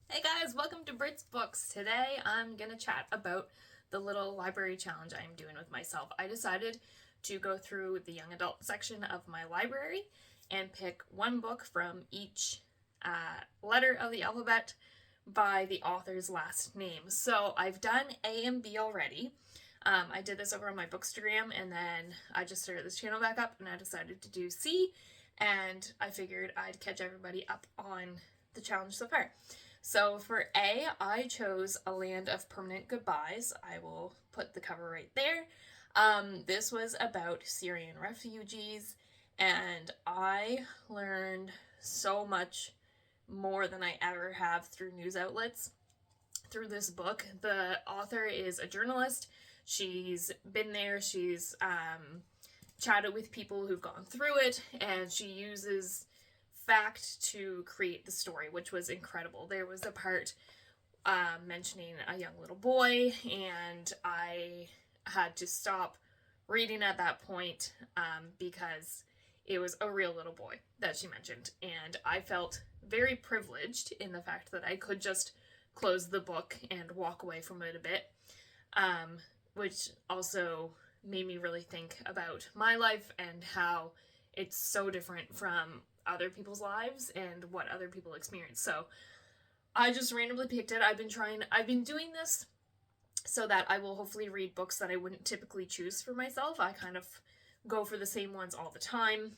Hey guys, welcome to Brit's Books. Today I'm gonna chat about the little library challenge I'm doing with myself. I decided to go through the young adult section of my library and pick one book from each letter of the alphabet by the author's last name. So I've done A and B already. I did this over on my Bookstagram, and then I just started this channel back up and I decided to do C, and I figured I'd catch everybody up on the challenge so far. So for A, I chose A Land of Permanent Goodbyes. I will put the cover right there. This was about Syrian refugees, and I learned so much more than I ever have through news outlets through this book. The author is a journalist. She's been there, she's chatted with people who've gone through it, and she uses fact to create the story, which was incredible. There was a part mentioning a young little boy, and I had to stop reading at that point because it was a real little boy that she mentioned, and I felt very privileged in the fact that I could just close the book and walk away from it a bit, which also made me really think about my life and how it's so different from other people's lives and what other people experience. So I just randomly picked it. I've been doing this so that I will hopefully read books that I wouldn't typically choose for myself. I kind of go for the same ones all the time.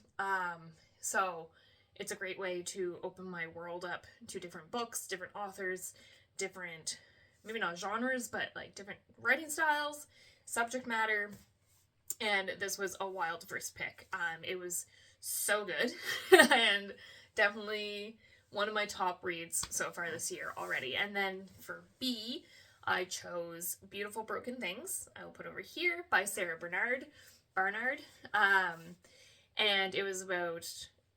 So it's a great way to open my world up to different books, different authors, different, maybe not genres, but like different writing styles, subject matter. And this was a wild first pick. It was so good and definitely one of my top reads so far this year already. And then for B, I chose Beautiful Broken Things. I will put over here by Sara Barnard. And it was about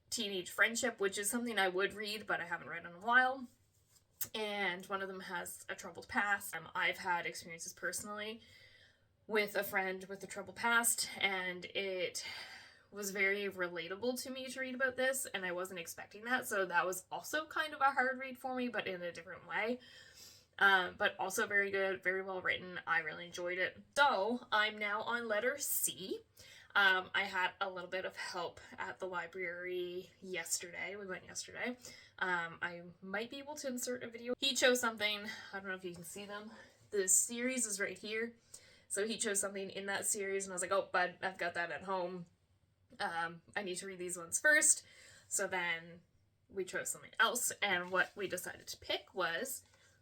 teenage friendship, which is something I would read, but I haven't read in a while. And one of them has a troubled past. I've had experiences personally with a friend with a troubled past, and it was very relatable to me to read about this, and I wasn't expecting that, so that was also kind of a hard read for me, but in a different way. But also very good, very well written. I really enjoyed it. Though I'm now on letter C. I had a little bit of help at the library yesterday. We went yesterday. I might be able to insert a video. He chose something. I don't know if you can see them. The series is right here. So he chose something in that series, and I was like, oh, bud, I've got that at home. I need to read these ones first. So then we chose something else, and what we decided to pick was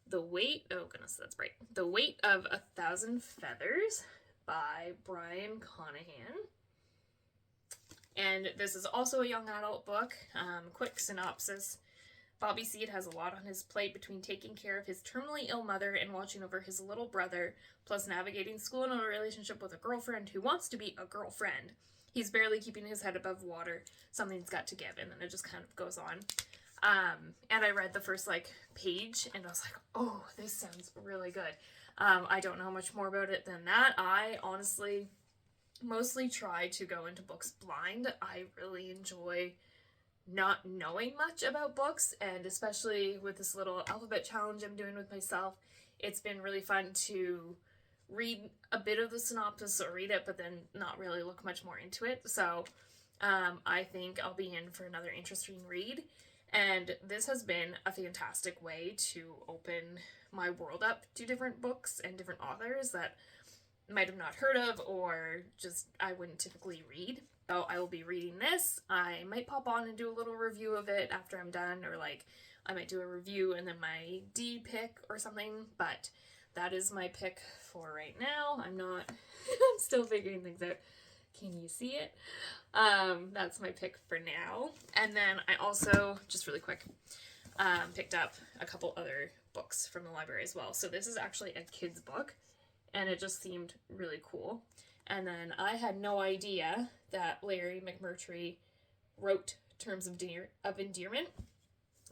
The Weight of a Thousand Feathers by Brian Conaghan. And this is also a young adult book. Quick synopsis. Bobby Seed has a lot on his plate between taking care of his terminally ill mother and watching over his little brother, plus navigating school and a relationship with a girlfriend who wants to be a girlfriend. He's barely keeping his head above water. Something's got to give, and then it just kind of goes on. And I read the first, page, and I was like, oh, this sounds really good. I don't know much more about it than that. I honestly mostly try to go into books blind. I really enjoy not knowing much about books, and especially with this little alphabet challenge I'm doing with myself, it's been really fun to read a bit of the synopsis or read it, but then not really look much more into it. So I think I'll be in for another interesting read, and this has been a fantastic way to open my world up to different books and different authors that might have not heard of or just I wouldn't typically read. So I will be reading this. I might pop on and do a little review of it after I'm done, or I might do a review and then my D pick or something, but that is my pick for right now. I'm still figuring things out. Can you see it? That's my pick for now. And then I also, just really quick, picked up a couple other books from the library as well. So this is actually a kid's book, and it just seemed really cool. And then I had no idea that Larry McMurtry wrote Terms of Endearment,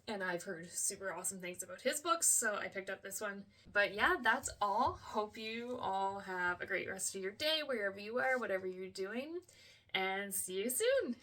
and I've heard super awesome things about his books, so I picked up this one. But yeah, that's all. Hope you all have a great rest of your day, wherever you are, whatever you're doing, and see you soon!